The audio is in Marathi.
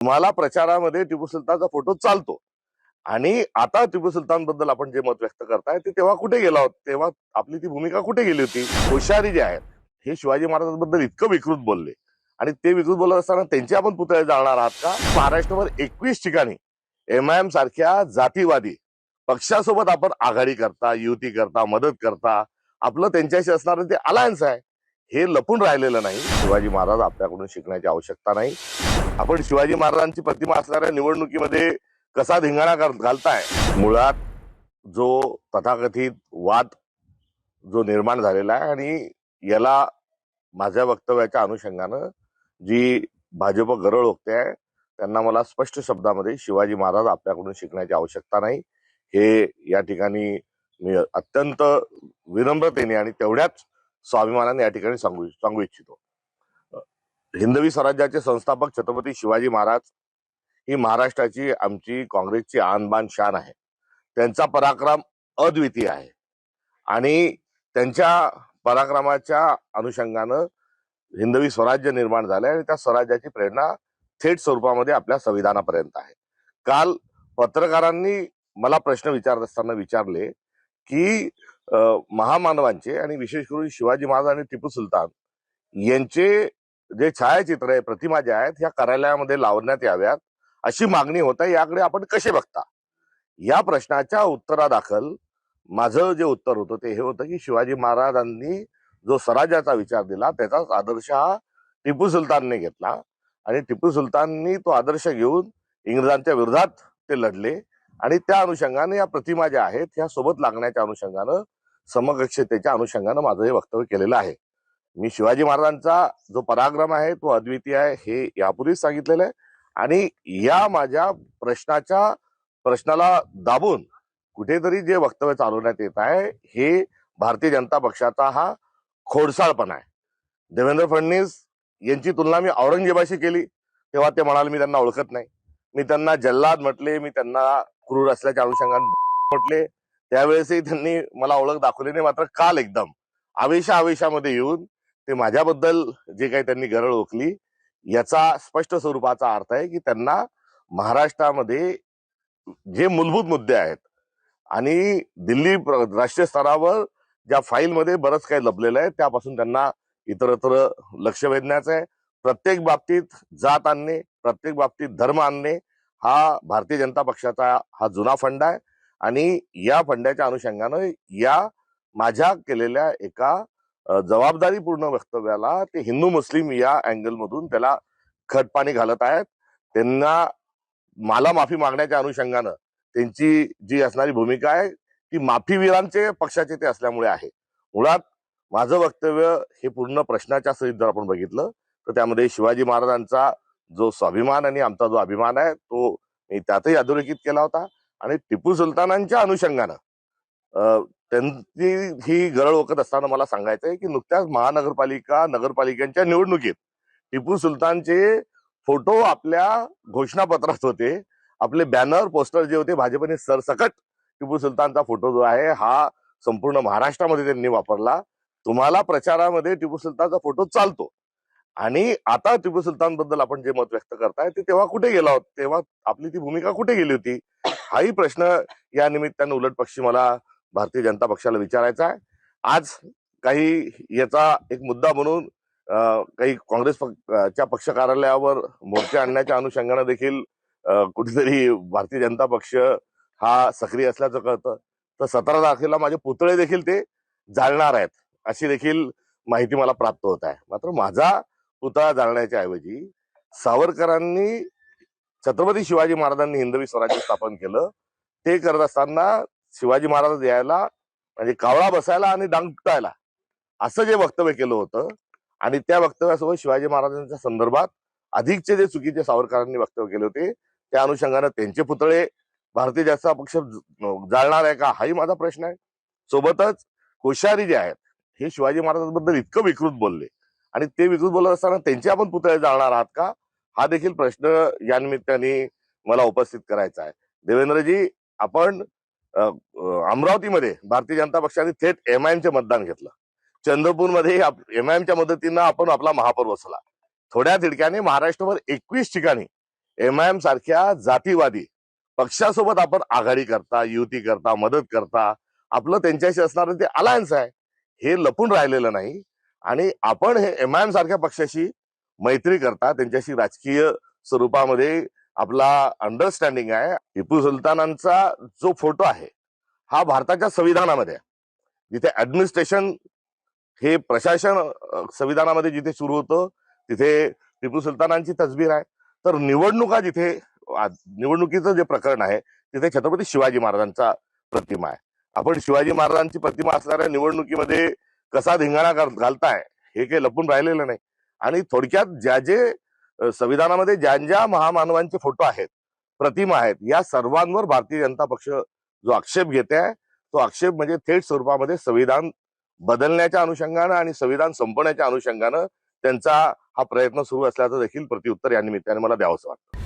तुम्हाला प्रचारामध्ये टिपू सुलतानचा फोटो चालतो आणि आता टिपू सुलतान बद्दल आपण जे मत व्यक्त करताय ते तेव्हा कुठे गेला होता, तेव्हा आपली ती भूमिका कुठे गेली होती? कोश्यारी जे आहेत हे शिवाजी महाराजांबद्दल इतकं विकृत बोलले आणि ते विकृत बोलत असताना त्यांचे आपण पुतळे जाळणार आहात का? महाराष्ट्रभर 21 ठिकाणी एमआयएम सारख्या जातीवादी पक्षासोबत आपण आघाडी करता, युती करता, मदत करता, आपलं त्यांच्याशी असणारं ते अलायन्स आहे, हे लपून राहिलेलं नाही. शिवाजी महाराज आपल्याकडून शिकण्याची आवश्यकता नाही. आपण शिवाजी महाराजांची प्रतिमा असणाऱ्या निवडणुकीमध्ये कसा धिंगाणा घालताय? मुळात जो तथाकथित वाद जो निर्माण झालेला आहे आणि याला माझ्या वक्तव्याच्या अनुषंगानं जी भाजप गरळ ओकते आहे त्यांना मला स्पष्ट शब्दामध्ये शिवाजी महाराज आपल्याकडून शिकण्याची आवश्यकता नाही हे या ठिकाणी मी अत्यंत विनम्रतेने आणि तेवढ्याच स्वाभिमानाने या ठिकाणी सांगू इच्छितो. हिंदवी स्वराज्याचे संस्थापक छत्रपती शिवाजी महाराज ही महाराष्ट्राची, आमची काँग्रेसची आणबाण शान आहे. त्यांचा पराक्रम अद्वितीय आहे आणि त्यांच्या पराक्रमाच्या अनुषंगानं हिंदवी स्वराज्य निर्माण झाले आणि त्या स्वराज्याची प्रेरणा थेट स्वरूपामध्ये आपल्या संविधानापर्यंत आहे. काल पत्रकारांनी मला प्रश्न विचारत असताना विचारले की महामानवांचे आणि विशेष करून शिवाजी महाराज आणि टिपू सुलतान यांचे जे छायाचित्र आहे, प्रतिमा ज्या आहेत, ह्या कार्यालयामध्ये लावण्यात याव्यात अशी मागणी होत आहे. याकडे आपण कसे बघता? या प्रश्नाच्या उत्तरादाखल माझं जे उत्तर होतं ते हे होतं की शिवाजी महाराजांनी जो स्वराज्याचा विचार दिला त्याचाच आदर्श हा टिपू सुलतानने घेतला आणि टिपू सुलताननी तो आदर्श घेऊन इंग्रजांच्या विरोधात ते लढले आणि त्या अनुषंगाने या प्रतिमा ज्या आहेत ह्या सोबत लागण्याच्या अनुषंगानं, समकक्षतेच्या अनुषंगानं माझं हे वक्तव्य केलेलं आहे. मी शिवाजी महाराजांचा जो पराक्रम आहे तो अद्वितीय आहे हे यापूर्वीच सांगितलेलं आहे आणि या माझ्या प्रश्नाला दाबून कुठेतरी जे वक्तव्य चालवण्यात येत आहे हे भारतीय जनता पक्षाचा हा खोडसाळपणा आहे. देवेंद्र फडणवीस यांची तुलना मी औरंगजेबाशी केली तेव्हा ते म्हणाले मी त्यांना ओळखत नाही. मी त्यांना जल्लाद म्हटले, मी त्यांना क्रूर असल्याच्या अनुषंगाने म्हटले, त्यावेळेसही त्यांनी मला ओळख दाखवली नाही. मात्र काल एकदम आवेशामध्ये येऊन ते माझ्याबद्दल जे काही त्यांनी गरळ ओकली याचा स्पष्ट स्वरूपाचा अर्थ आहे की त्यांना महाराष्ट्रामध्ये जे मूलभूत मुद्दे आहेत आणि दिल्ली राष्ट्रीय स्तरावर ज्या फाईलमध्ये बरंच काही लपलेलं आहे त्यापासून त्यांना इतरत्र लक्ष वेधण्याचं आहे. प्रत्येक बाबतीत जात आणणे, प्रत्येक बाबतीत धर्म आणणे हा भारतीय जनता पक्षाचा हा जुना फंडा आहे आणि या फंड्याच्या अनुषंगानं या माझ्या केलेल्या एका जबाबदारीपूर्ण वक्तव्याला ते हिंदू मुस्लिम या अँगलमधून त्याला खतपाणी घालत आहेत. त्यांना मला माफी मागण्याच्या अनुषंगानं त्यांची जी असणारी भूमिका आहे ती माफीवीरांचे पक्षाचे ते असल्यामुळे आहे. मुळात माझं वक्तव्य हे पूर्ण प्रश्नाच्या सहित जर आपण बघितलं तर त्यामध्ये शिवाजी महाराजांचा जो स्वाभिमान आणि आमचा जो अभिमान आहे तो मी त्यातही अधोरेखित केला होता आणि टिपू सुलतानांच्या अनुषंगानं त्यांची ही गरळ ओकत असताना मला सांगायचं आहे की नुकत्याच नगरपालिकांच्या निवडणुकीत टिपू सुलतानचे फोटो आपल्या घोषणापत्रात होते. आपले बॅनर पोस्टर जे होते भाजपने सरसकट टिपू सुलतानचा फोटो जो आहे हा संपूर्ण महाराष्ट्रामध्ये त्यांनी वापरला. तुम्हाला प्रचारामध्ये टिपू सुलतानचा फोटो चालतो आणि आता टिपू सुलतान बद्दल आपण जे मत व्यक्त करताय ते तेव्हा कुठे गेला होता, तेव्हा आपली ती भूमिका कुठे गेली होती? हाही प्रश्न या निमित्तानं उलटपक्षी मला भारतीय जनता पक्षाला विचारायचा आहे. आज काही याचा एक मुद्दा म्हणून काही काँग्रेसच्या पक्ष कार्यालयावर मोर्चे आणण्याच्या अनुषंगानं देखील कुठेतरी भारतीय जनता पक्ष हा सक्रिय असल्याचं कळतं. तर 17 तारखेला माझे पुतळे देखील ते जाळणार आहेत अशी देखील माहिती मला प्राप्त होत आहे. मात्र माझा पुतळा जाळण्याच्या ऐवजी सावरकरांनी, छत्रपती शिवाजी महाराजांनी हिंदवी स्वराज्य स्थापन केलं, ते करत असताना शिवाजी महाराज यायला म्हणजे कावळा बसायला आणि डांग टाळायला असं जे वक्तव्य केलं होतं आणि त्या वक्तव्यासोबत शिवाजी महाराजांच्या संदर्भात अधिकचे जे चुकीचे सावरकरांनी वक्तव्य केले होते त्या अनुषंगानं त्यांचे पुतळे भारतीय जनता पक्ष जाळणार आहे का हाही माझा प्रश्न आहे. सोबतच कोश्यारी जे आहेत हे शिवाजी महाराजांबद्दल इतकं विकृत बोलले आणि ते विकृत बोलत असताना त्यांचे आपण पुतळे जाळणार आहात का हा देखील प्रश्न या निमित्ताने मला उपस्थित करायचा आहे. देवेंद्रजी, आपण अमरावतीमध्ये भारतीय जनता पक्षाने थेट एमआयएमचे मतदान घेतलं. चंद्रपूरमध्ये एमआयएमच्या मदतीनं आपण आपला महापौर बसवला. थोड्या थिडक्याने महाराष्ट्रभर 21 ठिकाणी एमआयएम सारख्या जातीवादी पक्षासोबत आपण आघाडी करता, युती करता, मदत करता, आपलं त्यांच्याशी असणारं ते अलायन्स आहे, हे लपून राहिलेलं नाही. आणि आपण हे एमआयएम सारख्या पक्षाशी मैत्री करता, त्यांच्याशी राजकीय स्वरूपामध्ये आपला अंडरस्टँडिंग आहे. टिपू सुलतानांचा जो फोटो आहे हा भारताच्या संविधानामध्ये आहे. जिथे ऍडमिनिस्ट्रेशन हे प्रशासन संविधानामध्ये जिथे सुरू होतं तिथे टिपू सुलतानांची तसबीर आहे. तर निवडणुकीचं जे प्रकरण आहे तिथे छत्रपती शिवाजी महाराजांचा प्रतिमा आहे. आपण शिवाजी महाराजांची प्रतिमा असणाऱ्या निवडणुकीमध्ये कसा धिंगाणा घालताय हे काही लपून राहिलेलं नाही. आणि थोडक्यात संविधानामध्ये ज्या महामानवांचे फोटो आहेत, प्रतिमा आहेत, या सर्वांवर भारतीय जनता पक्ष जो आक्षेप घेते आहे तो आक्षेप म्हणजे थेट स्वरूपामध्ये संविधान बदलण्याच्या अनुषंगानं आणि संविधान संपवण्याच्या अनुषंगानं त्यांचा हा प्रयत्न सुरू असल्याचं देखील प्रत्युत्तर या निमित्ताने मला द्यावंसं वाटतं.